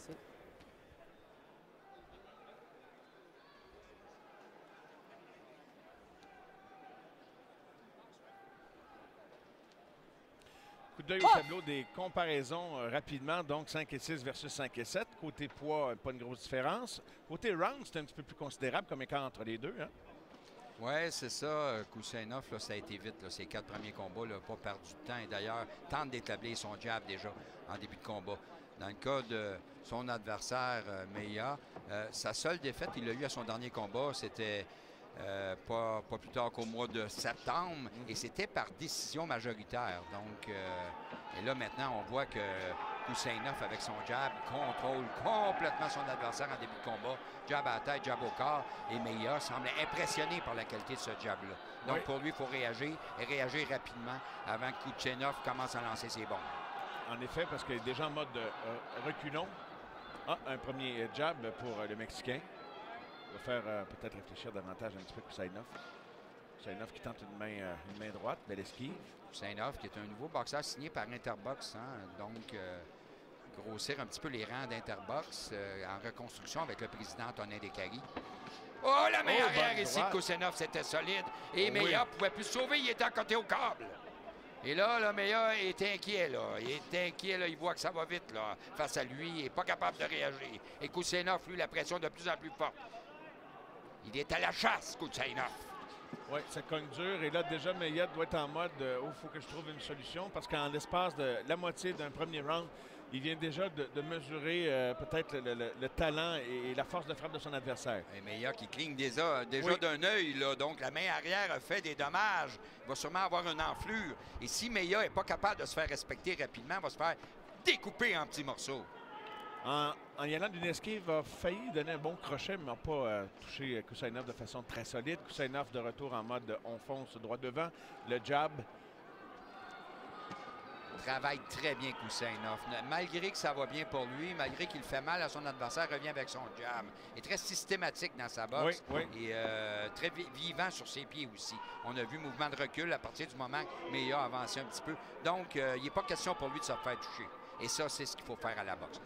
Merci. Coup d'œil au tableau des comparaisons rapidement. Donc 5 et 6 versus 5 et 7. Côté poids, pas une grosse différence. Côté round, c'est un petit peu plus considérable comme écart entre les deux. Hein? Oui, c'est ça. Koussainov, là, ça a été vite. Là, ses 4 premiers combats, n'a pas perdu de temps. Et d'ailleurs, tente d'établir son jab déjà en début de combat. Dans le cas de son adversaire, Meia, sa seule défaite, il l'a eu à son dernier combat. C'était pas plus tard qu'au mois de septembre. Et c'était par décision majoritaire. Donc, et là, maintenant, on voit que Koussainov, avec son jab, contrôle complètement son adversaire en début de combat. Jab à la tête, jab au corps. Et Meia semble impressionné par la qualité de ce jab-là. Donc, pour lui, il faut réagir et réagir rapidement avant que Koussainov commence à lancer ses bombes. En effet, parce qu'il est déjà en mode reculons. Ah, un premier jab pour le Mexicain. Il va faire peut-être réfléchir davantage un petit peu Koussainov. Koussainov qui tente une main droite, belle esquive. Koussainov qui est un nouveau boxeur signé par Interbox. Hein, donc, grossir un petit peu les rangs d'Interbox en reconstruction avec le président Antonin Descaries. Oh, la main arrière ici de Koussainov, c'était solide. Et Meia ne pouvait plus se sauver, il était à côté au câble. Et là, Meia est inquiet, là. Il est inquiet, là. Il voit que ça va vite, là, face à lui. Il n'est pas capable de réagir. Et Koussainov, lui, la pression de plus en plus forte. Il est à la chasse, Koussainov. Oui, ça cogne dur. Et là, déjà, Meia doit être en mode il faut que je trouve une solution. Parce qu'en l'espace de la moitié d'un premier round, il vient déjà de mesurer peut-être le talent et la force de frappe de son adversaire. Et Meia qui cligne déjà d'un œil, là. Donc, la main arrière a fait des dommages. Il va sûrement avoir une enflure. Et si Meia n'est pas capable de se faire respecter rapidement, il va se faire découper en petits morceaux. En y allant d'une esquive, il a failli donner un bon crochet, mais n'a pas touché Koussainov de façon très solide. Koussainov de retour en mode on fonce droit devant. Le jab. Travaille très bien Koussainov. Malgré que ça va bien pour lui, malgré qu'il fait mal à son adversaire, revient avec son jab. Il est très systématique dans sa boxe. Et très vivant sur ses pieds aussi. On a vu mouvement de recul à partir du moment que Meia a avancé un petit peu. Donc, il n'est pas question pour lui de se faire toucher. Et ça, c'est ce qu'il faut faire à la boxe.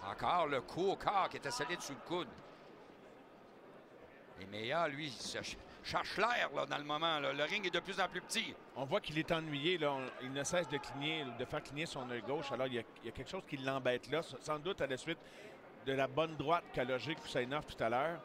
Encore le coup au corps qui était solide sous le coude. Et Meia, lui, il cherche l'air dans le moment. Là. Le ring est de plus en plus petit. On voit qu'il est ennuyé. Là. Il ne cesse de faire cligner son œil gauche. Alors, il y a quelque chose qui l'embête là. Sans doute à la suite de la bonne droite qu'a logé Koussainov tout à l'heure.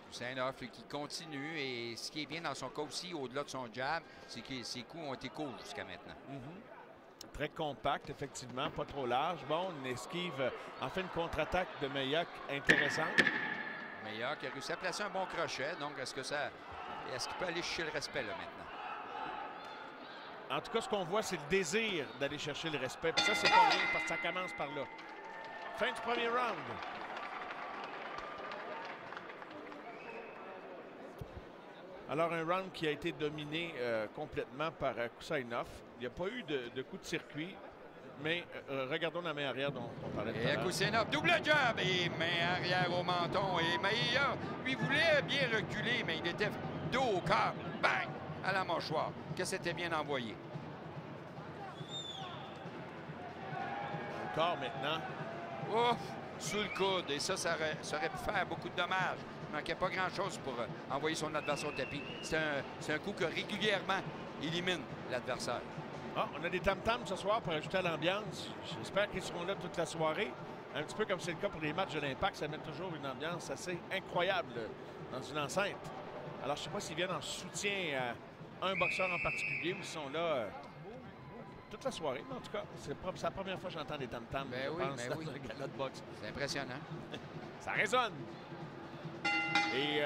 Koussainov qui continue. Et ce qui est bien dans son cas aussi, au-delà de son jab, c'est que ses coups ont été courts jusqu'à maintenant. Très compact, effectivement, pas trop large. Bon, une esquive, en fait, une contre-attaque de Meia intéressante. Meia qui a réussi à placer un bon crochet. Donc, est-ce qu'il peut aller chercher le respect là maintenant? En tout cas, ce qu'on voit, c'est le désir d'aller chercher le respect. Puis ça, c'est pas rien parce que ça commence par là. Fin du premier round. Alors, un round qui a été dominé complètement par Koussainov. Il n'y a pas eu de coup de circuit, mais regardons la main arrière dont on parlait tout à l'heure. Et Koussainov, double jab et main arrière au menton. Et Meia, lui, voulait bien reculer, mais il était dos au câble. Bang! À la mâchoire. Que c'était bien envoyé. Encore maintenant. Ouf! Sous le coude. Et ça aurait pu faire beaucoup de dommages. Il ne manquait pas grand-chose pour envoyer son adversaire au tapis. C'est un coup que régulièrement élimine l'adversaire. Ah, on a des tam-tams ce soir pour ajouter à l'ambiance. J'espère qu'ils seront là toute la soirée. Un petit peu comme c'est le cas pour les matchs de l'Impact, ça met toujours une ambiance assez incroyable dans une enceinte. Alors, je ne sais pas s'ils viennent en soutien à un boxeur en particulier ou s'ils sont là toute la soirée. Mais en tout cas, c'est la première fois que j'entends des tam-tams dans un gala de boxe. C'est impressionnant. Ça résonne. Et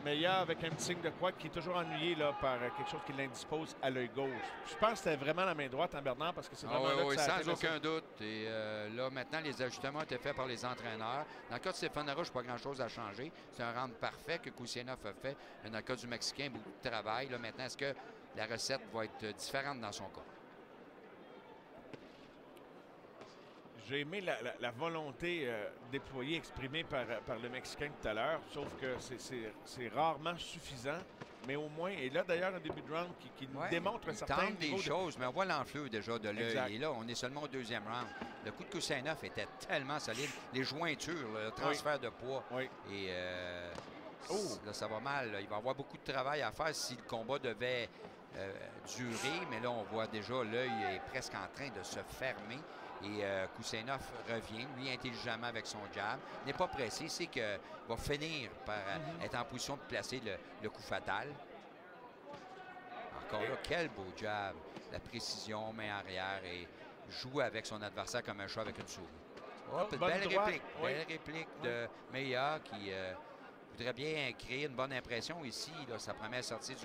Meia avec un petit signe de croix qui est toujours ennuyé là, par quelque chose qui l'indispose à l'œil gauche. Je pense que c'était vraiment la main droite en Bernard parce que c'est vraiment là que ça sans aucun doute. Et là, maintenant, les ajustements ont été faits par les entraîneurs. Dans le cas de Stéphane Larouche, pas grand-chose à changer. C'est un round parfait que Koussainov a fait. Mais dans le cas du Mexicain, beaucoup de travail. Là, maintenant, est-ce que la recette va être différente dans son cas? J'ai aimé la volonté déployée, exprimée par le Mexicain tout à l'heure, sauf que c'est rarement suffisant. Mais au moins, et là d'ailleurs, un début de round qui nous démontre un certain niveau des choses, mais on voit l'enflure déjà de l'œil. Et là, on est seulement au deuxième round. Le coup de Koussainov était tellement solide. Les jointures, le transfert de poids. Oui. Et là, ça va mal. Il va y avoir beaucoup de travail à faire si le combat devait durer. Mais là, on voit déjà l'œil est presque en train de se fermer. Et Koussainov revient, lui, intelligemment avec son jab. N'est pas pressé, c'est qu'il va finir par être en position de placer le coup fatal. Encore là, quel beau jab. La précision, main arrière et joue avec son adversaire comme un chat avec une souris. Oh, belle réplique. Oui. Belle réplique de Meilla qui voudrait bien créer une bonne impression ici. Là, sa première sortie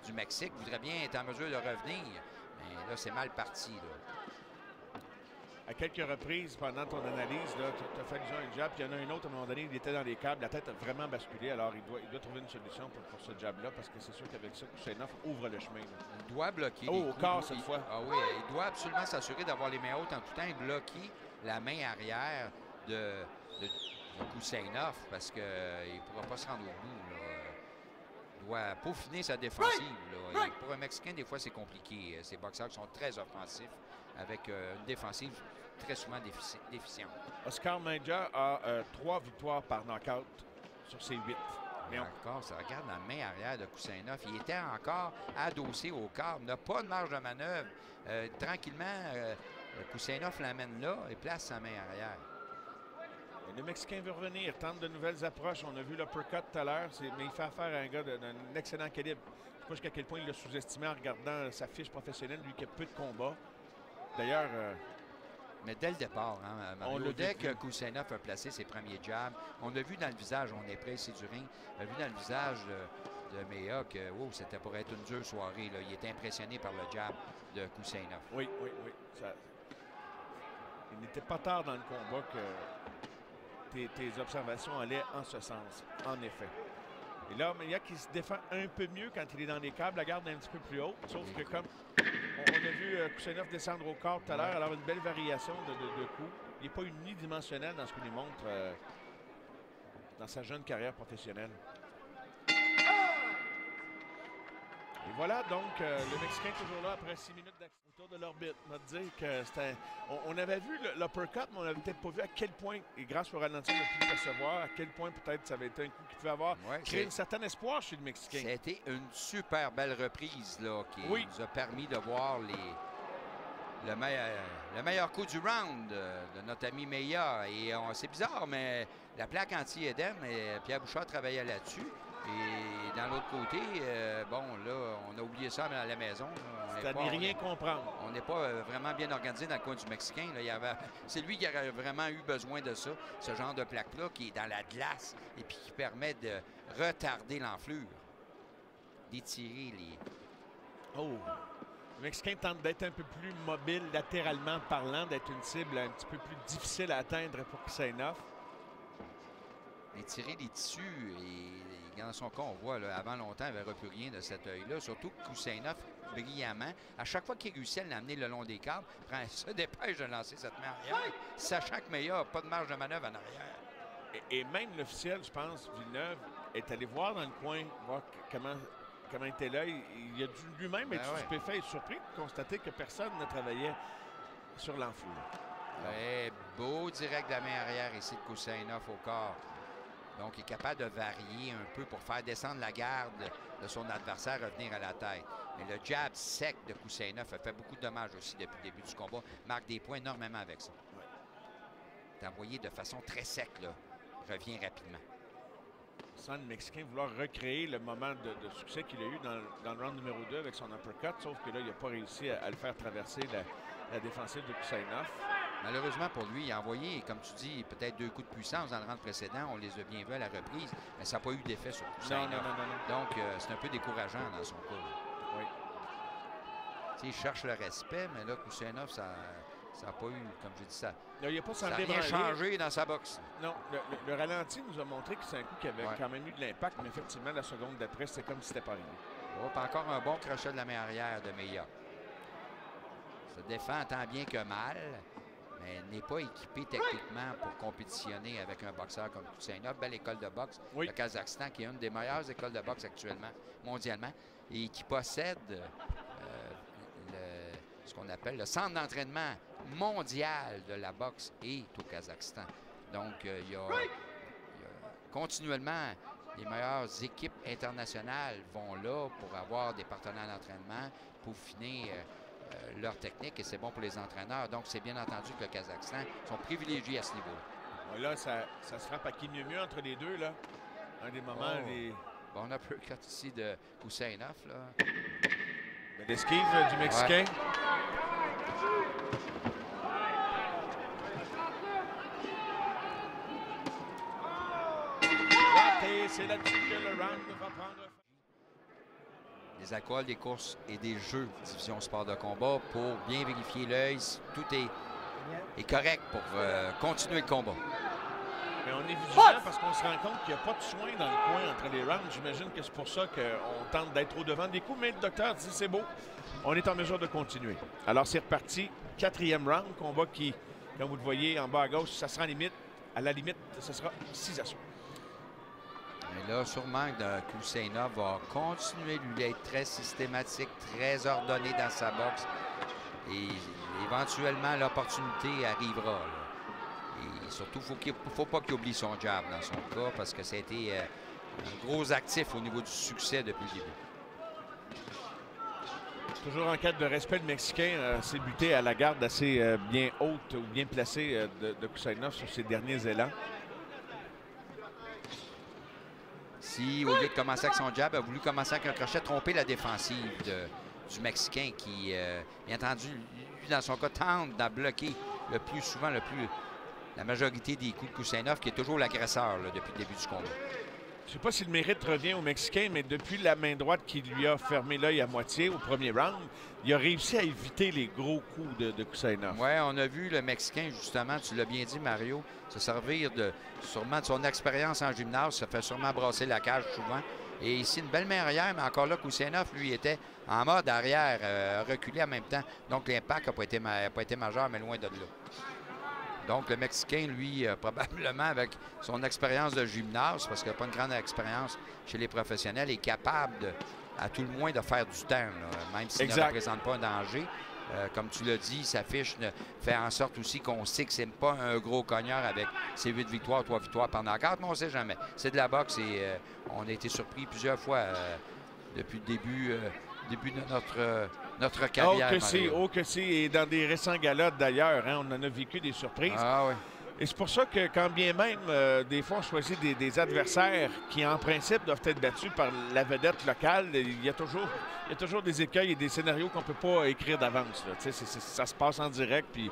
du Mexique. Voudrait bien être en mesure de revenir. Mais là, c'est mal parti. Là. À quelques reprises, pendant ton analyse, tu as fait déjà un jab, puis il y en a un autre, à un moment donné, il était dans les câbles, la tête a vraiment basculé, alors il doit trouver une solution pour ce jab-là, parce que c'est sûr qu'avec ça, Koussainov ouvre le chemin. Là. Il doit bloquer. Au corps cette fois. Ah oui, il doit absolument s'assurer d'avoir les mains hautes en tout temps et bloquer la main arrière de Koussainov, parce qu'il ne pourra pas se rendre au bout. Là. Il doit peaufiner sa défensive. Là. Et pour un Mexicain, des fois, c'est compliqué. Ces boxeurs qui sont très offensifs, avec une défensive très souvent déficiente. Oscar Menja a 3 victoires par knockout sur ses 8. Mais encore, ça regarde la main arrière de Koussainov. Il était encore adossé au corps, n'a pas de marge de manœuvre. Tranquillement, Koussainov l'amène là et place sa main arrière. Et le Mexicain veut revenir, tente de nouvelles approches. On a vu l'uppercut tout à l'heure, mais il fait affaire à un gars d'un excellent calibre. Je ne sais pas jusqu'à quel point il l'a sous-estimé en regardant sa fiche professionnelle, lui qui a peu de combats. D'ailleurs... Mais dès le départ, hein, Mario, dès que Koussainov a placé ses premiers jabs, on a vu dans le visage, on est près ici du ring, on a vu dans le visage de Meilla que c'était pour être une dure soirée. Là. Il était impressionné par le jab de Koussainov. Oui. Il n'était pas tard dans le combat que tes observations allaient en ce sens, en effet. Et là, Meilla qui se défend un peu mieux quand il est dans les câbles, la garde un petit peu plus haute, sauf que comme on a vu Koussainov descendre au corps tout à l'heure, alors une belle variation de coups. Il n'est pas unidimensionnel dans ce qu'il nous montre dans sa jeune carrière professionnelle. Et voilà donc le Mexicain toujours là après 6 minutes d'action autour de l'orbite. On va dire que c'était. On avait vu l'uppercut, mais on n'avait peut-être pas vu à quel point, et grâce au ralenti, on a pu le percevoir, à quel point peut-être ça avait été un coup qui pouvait avoir créé un certain espoir chez le Mexicain. Ça a été une super belle reprise là, qui nous a permis de voir le meilleur coup du round de notre ami Meilla. Et c'est bizarre, mais la plaque anti-édème, Pierre Bouchard travaillait là-dessus. Et dans l'autre côté, bon, là, on a oublié ça à la maison. C'est à n'y rien comprendre. On n'est pas vraiment bien organisé dans le coin du Mexicain. C'est lui qui aurait vraiment eu besoin de ça, ce genre de plaque-là qui est dans la glace et puis qui permet de retarder l'enflure, d'étirer les... Oh! Le Mexicain tente d'être un peu plus mobile latéralement parlant, d'être une cible un petit peu plus difficile à atteindre pour Koussainov. Étirer les tissus et dans son cas, on voit, là, avant longtemps, il n'y avait plus rien de cet œil-là. Surtout que Koussainov, brillamment, à chaque fois qu'il réussit à l'amener le long des câbles, se dépêche de lancer cette main arrière, sachant que Meilla n'a pas de marge de manœuvre en arrière. Et même l'officiel, je pense, Villeneuve, est allé voir dans le coin, voir comment était l'œil. Il a dû lui-même être stupéfait et surpris de constater que personne ne travaillait sur l'enflure. Beau direct de la main arrière ici de Koussainov au corps. Donc, il est capable de varier un peu pour faire descendre la garde de son adversaire, revenir à la tête. Mais le jab sec de Koussainov a fait beaucoup de dommages aussi depuis le début du combat. Marque des points énormément avec ça. C'est envoyé de façon très sec, là. Revient rapidement. Sans le Mexicain vouloir recréer le moment de succès qu'il a eu dans le round numéro 2 avec son uppercut, sauf que là, il n'a pas réussi à le faire traverser la défensive de Koussainov. Malheureusement pour lui, il a envoyé, comme tu dis, peut-être 2 coups de puissance dans le round précédent. On les a bien vus à la reprise, mais ça n'a pas eu d'effet sur Koussainov. Non. Donc, c'est un peu décourageant dans son cas. Oui. Il cherche le respect, mais là, Koussainov, ça n'a pas eu, comme je dis, ça n'a rien changé dans sa boxe. Non, le ralenti nous a montré que c'est un coup qui avait quand même eu de l'impact, mais effectivement, la seconde d'après, c'est comme si c'était pas arrivé. Encore un bon crochet de la main arrière de Meilla. Se défend tant bien que mal, mais n'est pas équipé techniquement pour compétitionner avec un boxeur comme Koussainov. Belle école de boxe, le Kazakhstan, qui est une des meilleures écoles de boxe actuellement, mondialement, et qui possède ce qu'on appelle le centre d'entraînement mondial de la boxe est au Kazakhstan. Donc, il y a continuellement, les meilleures équipes internationales vont là pour avoir des partenaires d'entraînement, pour finir leur technique, et c'est bon pour les entraîneurs. Donc, c'est bien entendu que le Kazakhstan sont privilégiés à ce niveau-là. Ouais, là, ça se frappe à qui mieux entre les deux, là. Un des moments, Bon, on a peu ici de Koussainov, là. L'esquive du Mexicain. Ouais. C'est là-dessus que le round va prendre. Les alcools des courses et des jeux division sport de combat pour bien vérifier l'œil si tout est correct pour continuer le combat. Mais on est vigilant parce qu'on se rend compte qu'il n'y a pas de soin dans le coin entre les rounds. J'imagine que c'est pour ça qu'on tente d'être au-devant des coups, mais le docteur dit c'est beau. On est en mesure de continuer. Alors c'est reparti. 4e round, combat qui, comme vous le voyez en bas à gauche, ça sera limite. À la limite, ce sera 6 assauts. Et là, sûrement que Koussainov va continuer lui d'être très systématique, très ordonné dans sa boxe. Et éventuellement, l'opportunité arrivera. Là. Et surtout, il ne faut pas qu'il oublie son jab dans son cas, parce que ça a été un gros actif au niveau du succès depuis le début. Toujours en quête de respect, le Mexicain s'est buté à la garde assez bien haute ou bien placée de Koussainov sur ses derniers élans. Si, au lieu de commencer avec son jab, a voulu commencer avec un crochet, tromper la défensive du Mexicain qui, bien entendu, lui, dans son cas, tente d'en bloquer le plus souvent, la majorité des coups de Koussainov, qui est toujours l'agresseur depuis le début du combat. Je ne sais pas si le mérite revient au Mexicain, mais depuis la main droite qui lui a fermé l'œil à moitié au premier round, il a réussi à éviter les gros coups de Koussainov. Oui, on a vu le Mexicain, justement, tu l'as bien dit, Mario, se servir sûrement de son expérience en gymnase. Ça fait sûrement brasser la cage souvent. Et ici, une belle main arrière, mais encore là, Koussainov, lui, était en mode arrière, reculé en même temps. Donc, l'impact n'a pas été majeur, mais loin de là. Donc, le Mexicain, lui, probablement avec son expérience de gymnase, parce qu'il n'a pas une grande expérience chez les professionnels, est capable, à tout le moins, de faire du temps, là, même s'il ne représente pas un danger. Comme tu l'as dit, sa fiche fait en sorte aussi qu'on sait que ce n'est pas un gros cogneur avec ses 8 victoires, 3 victoires pendant 4, mais on ne sait jamais. C'est de la boxe et on a été surpris plusieurs fois depuis le début de notre carrière. Oh que si, et dans des récents galas d'ailleurs, hein, on en a vécu des surprises. Ah oui. Et c'est pour ça que quand bien même, des fois, on choisit des adversaires qui, en principe, doivent être battus par la vedette locale, il y a toujours des écueils et des scénarios qu'on ne peut pas écrire d'avance. Ça se passe en direct, puis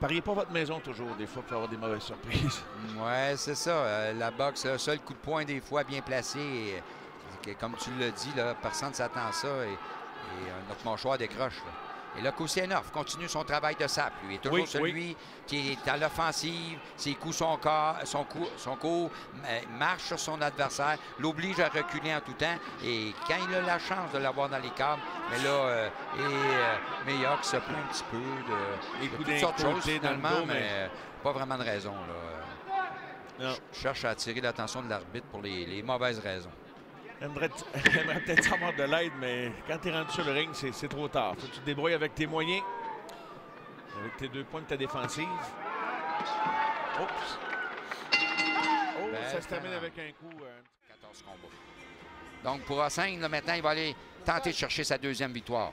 pariez pas votre maison toujours, des fois, pour avoir des mauvaises surprises. Oui, c'est ça. La boxe, le seul coup de poing, des fois, bien placé. Et, comme tu l'as dit, là, personne ne s'attend à ça et notre mâchoire décroche. Là. Et là, Koussainov continue son travail de sape. Lui, il est toujours celui qui est à l'offensive. Ses coups son court, marche sur son adversaire, l'oblige à reculer en tout temps. Et quand il a la chance de l'avoir dans les câbles, mais là, Mayock se plaint un petit peu de toutes sortes de choses finalement, mais pas vraiment de raison. Là. Je cherche à attirer l'attention de l'arbitre pour les mauvaises raisons. J'aimerais peut-être avoir de l'aide, mais quand tu es rendu sur le ring, c'est trop tard. Faut que tu te débrouilles avec tes moyens, avec tes 2 points de ta défensive. Oups! Oh, ça se termine avec un coup. 14 combats. Donc, pour Hossein, maintenant, il va aller tenter de chercher sa 2e victoire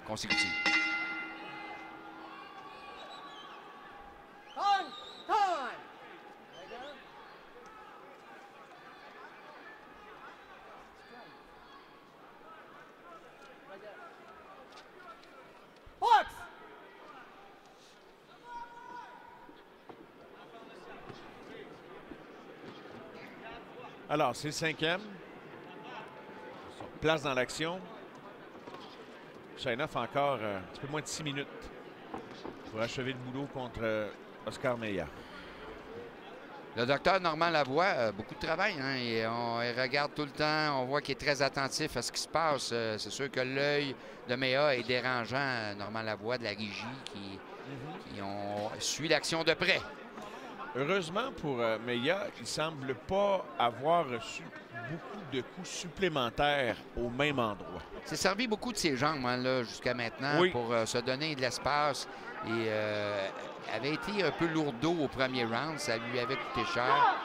consécutive. Alors, c'est le 5e. Place dans l'action. Koussainov encore un petit peu moins de 6 minutes pour achever le boulot contre Oscar Meilla. Le docteur Normand Lavoie a beaucoup de travail. Hein, et on regarde tout le temps. On voit qu'il est très attentif à ce qui se passe. C'est sûr que l'œil de Meilla est dérangeant. Normand Lavoie de la régie qui suit l'action de près. Heureusement pour Meilla, il ne semble pas avoir reçu beaucoup de coups supplémentaires au même endroit. C'est servi beaucoup de ses jambes hein, là, jusqu'à maintenant pour se donner de l'espace. Et avait été un peu lourdeau au premier round. Ça lui avait coûté cher.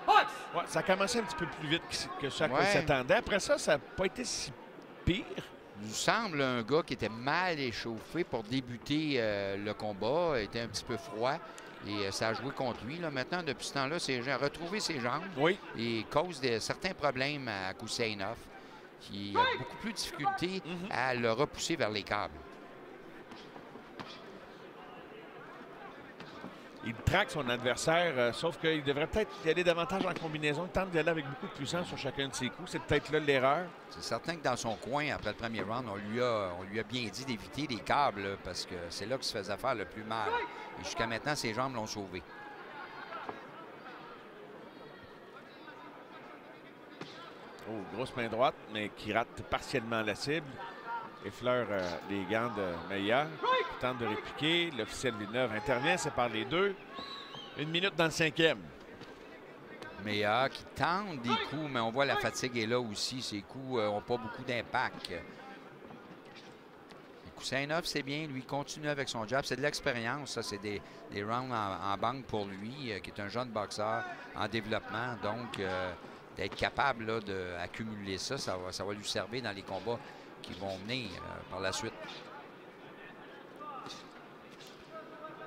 Ouais, ça a commencé un petit peu plus vite que ça qu'on s'attendait. Après ça, ça n'a pas été si pire. Il nous semble un gars qui était mal échauffé pour débuter le combat. Il était un petit peu froid. Et ça a joué contre lui. Là. Maintenant, depuis ce temps-là, il a retrouvé ses jambes. Oui. Et cause certains problèmes à Koussainov, qui a beaucoup plus de difficulté à le repousser vers les câbles. Il traque son adversaire, sauf qu'il devrait peut-être y aller davantage en combinaison. Il tente d'y aller avec beaucoup de puissance sur chacun de ses coups. C'est peut-être là l'erreur. C'est certain que dans son coin, après le premier round, on lui a bien dit d'éviter les câbles là, parce que c'est là qu'il se faisait faire le plus mal. Et jusqu'à maintenant, ses jambes l'ont sauvé. Oh, grosse main droite, mais qui rate partiellement la cible. Effleure les gants de Meilla. Il tente de répliquer. L'officiel Villeneuve intervient, sépare les deux. 1 minute dans le 5e. Meilla qui tente des coups, mais on voit la fatigue est là aussi. Ses coups n'ont pas beaucoup d'impact. Koussainov, c'est bien. Lui, continue avec son jab. C'est de l'expérience. Ça, c'est des rounds en banque pour lui, qui est un jeune boxeur en développement. Donc, d'être capable d'accumuler ça, ça va lui servir dans les combats qui vont venir par la suite.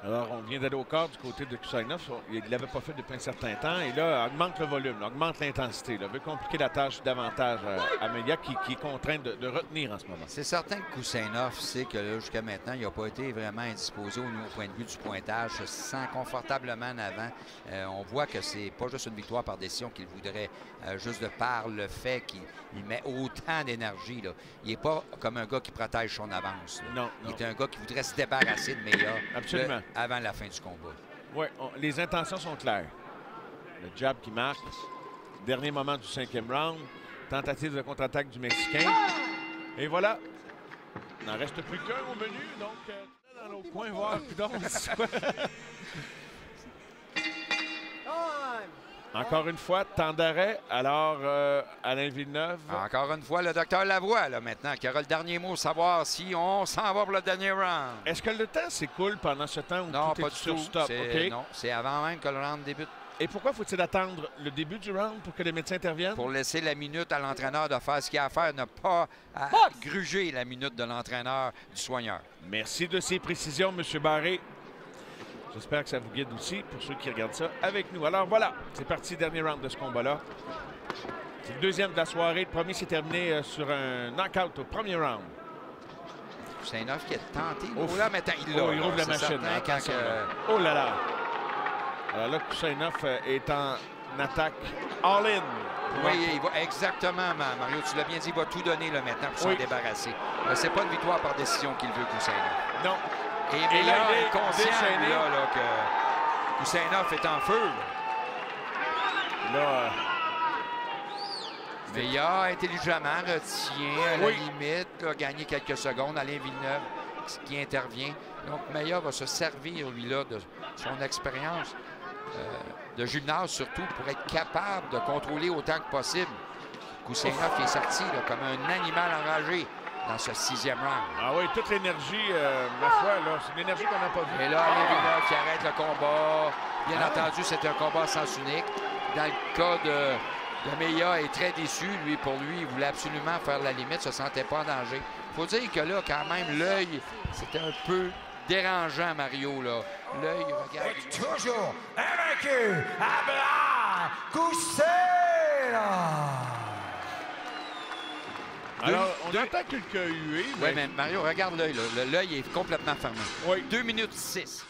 Alors, on vient d'aller au corps du côté de Koussainov. Il ne l'avait pas fait depuis un certain temps. Et là, augmente le volume, augmente l'intensité. Veut compliquer la tâche davantage à Meilla qui est contraint de retenir en ce moment. C'est certain que Koussainov sait que jusqu'à maintenant, il n'a pas été vraiment indisposé au point de vue du pointage. Se sent confortablement en avant. On voit que c'est pas juste une victoire par décision qu'il voudrait, juste de par le fait qu'il met autant d'énergie. Il n'est pas comme un gars qui protège son avance. Non. Il est un gars qui voudrait se débarrasser de Meilla. Absolument. Avant la fin du combat. Oui, les intentions sont claires. Le jab qui marque. Dernier moment du 5e round. Tentative de contre-attaque du Mexicain. Et voilà. Il n'en reste plus qu'un au menu. Donc, dans l'autre coin, voir. Encore une fois, temps d'arrêt. Alors, Alain Villeneuve. Encore une fois, le docteur Lavoie, là, maintenant, qui aura le dernier mot, savoir si on s'en va pour le dernier round. Est-ce que le temps s'écoule pendant ce temps où non, tout pas est du sur tout. stop? Non, c'est avant même que le round débute. Et pourquoi faut-il attendre le début du round pour que les médecins interviennent? Pour laisser la minute à l'entraîneur de faire ce qu'il a à faire, ne pas gruger la minute de l'entraîneur du soigneur. Merci de ces précisions, M. Barré. J'espère que ça vous guide aussi pour ceux qui regardent ça avec nous. Alors voilà, c'est parti, dernier round de ce combat-là. C'est le deuxième de la soirée. Le premier s'est terminé sur un knockout au premier round. Koussainov qui a tenté. Oh là, maintenant, il rouvre la machine. Oh là là! Alors là, Koussainov est en attaque all-in. Oui, il va exactement, Mario. Tu l'as bien dit, il va tout donner là, maintenant pour s'en débarrasser. C'est pas une victoire par décision qu'il veut, Koussainov. Non. Et Meilla est conscient là, que Koussainov est en feu. Là, Meilla intelligemment retient à la limite, là, gagner quelques secondes. Alain Villeneuve qui intervient. Donc Meilla va se servir, lui, là, de son expérience de gymnase, surtout pour être capable de contrôler autant que possible. Koussainov est sorti là, comme un animal enragé dans ce 6e round. Ah oui, toute l'énergie, ma foi, là, c'est une énergie qu'on n'a pas vue. Et là, Alain Villeneuve qui arrête le combat. Bien entendu, c'est un combat à sens unique. Dans le cas de Meilla, est très déçu. Pour lui, il voulait absolument faire la limite, se sentait pas en danger. Il faut dire que là, quand même, l'œil, c'était un peu dérangeant, Mario. L'œil, regarde. Toujours invaincu, Abra Koussainov. Alors, on entend quelques huées. Oui, mais Mario, regarde l'œil. L'œil est complètement fermé. Oui. 2 minutes 6.